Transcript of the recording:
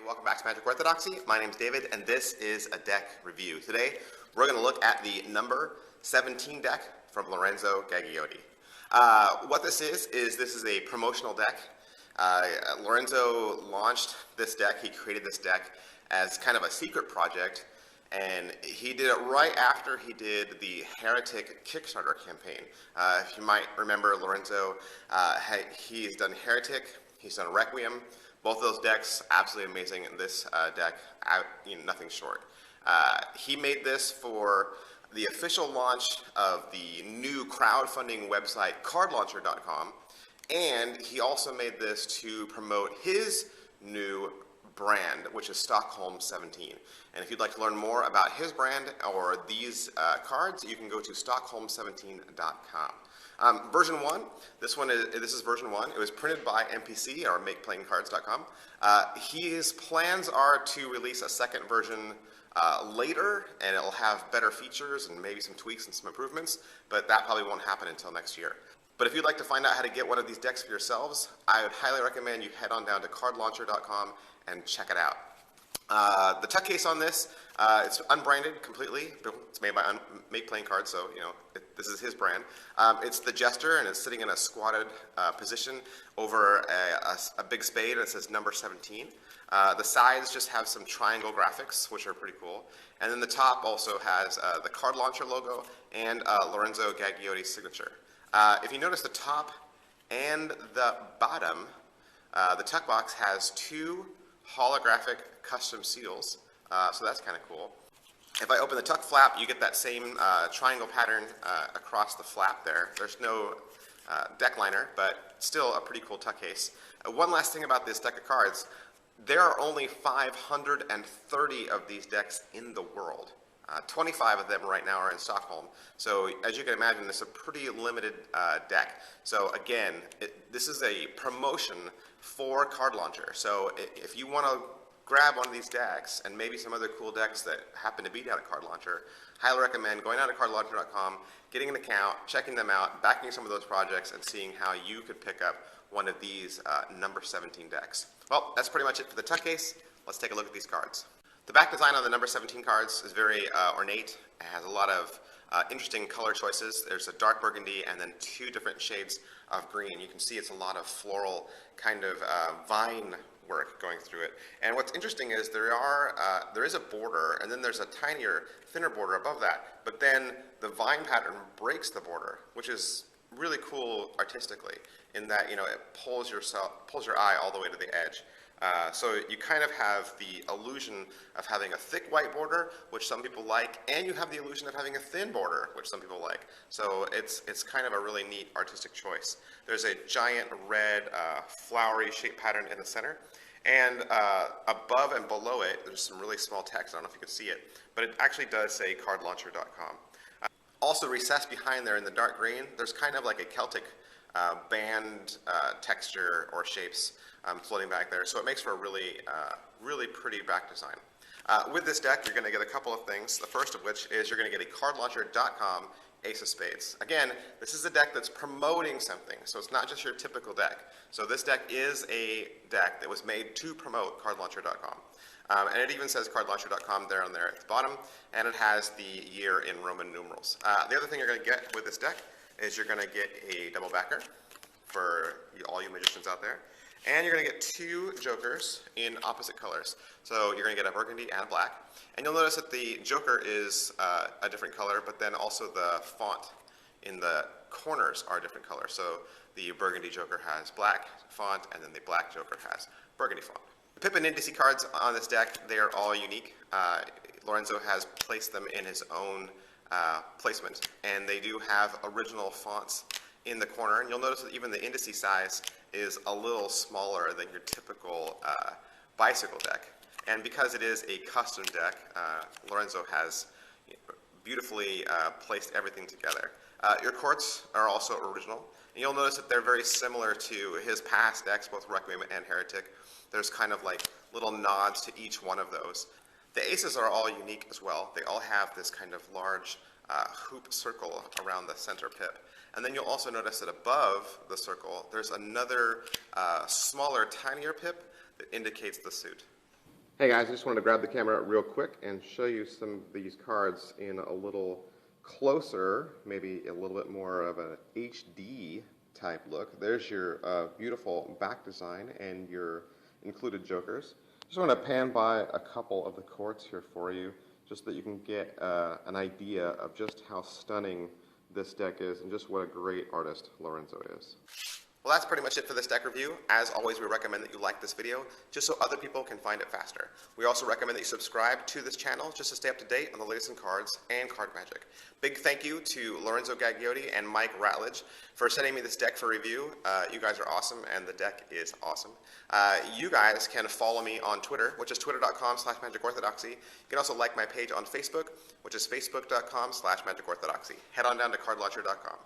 Welcome back to Magic Orthodoxy. My name is David, and this is a deck review. Today, we're going to look at the number 17 deck from Lorenzo Gagliotti. What this is this is a promotional deck. Lorenzo launched this deck. He created this deck as kind of a secret project, and he did it right after he did the Heretic Kickstarter campaign. If you might remember, Lorenzo, he's done Heretic, he's done Requiem. Both of those decks, absolutely amazing. And this deck, nothing short. He made this for the official launch of the new crowdfunding website, cardlauncher.com. And he also made this to promote his new brand, which is Stockholm 17. And if you'd like to learn more about his brand or these cards, you can go to stockholm17.com. Version 1, this is version 1. It was printed by MPC, or MakePlayingCards.com. His plans are to release a second version later, and it'll have better features and maybe some tweaks and some improvements, but that probably won't happen until next year. But if you'd like to find out how to get one of these decks for yourselves, I would highly recommend you head on down to cardlauncher.com and check it out. The tuck case on this, it's unbranded completely. It's made by Make Playing Cards, so this is his brand. It's the Jester, and it's sitting in a squatted position over a big spade, and it says number 17. The sides just have some triangle graphics, which are pretty cool. And then the top also has the Card Launcher logo and Lorenzo Gagliotti's signature. If you notice the top and the bottom, the tuck box has two holographic custom seals, so that's kind of cool. If I open the tuck flap, you get that same triangle pattern across the flap there. There's no deck liner, but still a pretty cool tuck case. One last thing about this deck of cards, there are only 530 of these decks in the world. 25 of them right now are in Stockholm. So as you can imagine, it's a pretty limited deck. So again, this is a promotion for Card Launcher. So if you want to grab one of these decks and maybe some other cool decks that happen to be down at Card Launcher, highly recommend going out to cardlauncher.com, getting an account, checking them out, backing some of those projects, and seeing how you could pick up one of these number 17 decks. Well, that's pretty much it for the tuck case. Let's take a look at these cards. The back design on the number 17 cards is very ornate. It has a lot of interesting color choices. There's a dark burgundy and then two different shades of green. You can see it's a lot of floral kind of vine work going through it. And what's interesting is there is a border, and then there's a tinier, thinner border above that. But then the vine pattern breaks the border, which is really cool artistically, in that it pulls your eye all the way to the edge. So you kind of have the illusion of having a thick white border, which some people like, and you have the illusion of having a thin border, which some people like. So it's kind of a really neat artistic choice. There's a giant red flowery shape pattern in the center, and above and below it, there's some really small text. I don't know if you can see it, but it actually does say cardlauncher.com. Also recessed behind there in the dark green, there's kind of like a Celtic band texture or shapes floating back there, so it makes for a really pretty back design. With this deck, you're going to get a couple of things, the first of which is you're going to get a cardlauncher.com Ace of Spades. Again, this is a deck that's promoting something, so it's not just your typical deck. So this deck is a deck that was made to promote cardlauncher.com. And it even says cardlauncher.com there at the bottom, and it has the year in Roman numerals. The other thing you're going to get with this deck is you're going to get a double backer for all you magicians out there. And you're going to get two jokers in opposite colors. So you're going to get a burgundy and a black. And you'll notice that the joker is a different color, but then also the font in the corners are a different color. So the burgundy joker has black font, and then the black joker has burgundy font. The Pip and Indice cards on this deck, they are all unique. Lorenzo has placed them in his own placement, and they do have original fonts in the corner, and you'll notice that even the indice size is a little smaller than your typical bicycle deck. And because it is a custom deck, Lorenzo has beautifully placed everything together. Your courts are also original, and you'll notice that they're very similar to his past decks, both Requiem and Heretic. There's kind of like little nods to each one of those. The aces are all unique as well. They all have this kind of large hoop circle around the center pip. And then you'll also notice that above the circle, there's another smaller, tinier pip that indicates the suit. Hey guys, I just wanted to grab the camera real quick and show you some of these cards in a little closer, maybe a little bit more of an HD type look. There's your beautiful back design and your included jokers. Just want to pan by a couple of the courts here for you, just so that you can get an idea of just how stunning this deck is and just what a great artist Lorenzo is. Well, that's pretty much it for this deck review. As always, we recommend that you like this video just so other people can find it faster. We also recommend that you subscribe to this channel just to stay up to date on the latest in cards and card magic. Big thank you to Lorenzo Gagliotti and Mike Ratledge for sending me this deck for review. You guys are awesome, and the deck is awesome. You guys can follow me on Twitter, which is twitter.com/magicorthodoxy. You can also like my page on Facebook, which is facebook.com/magicorthodoxy. Head on down to cardlauncher.com.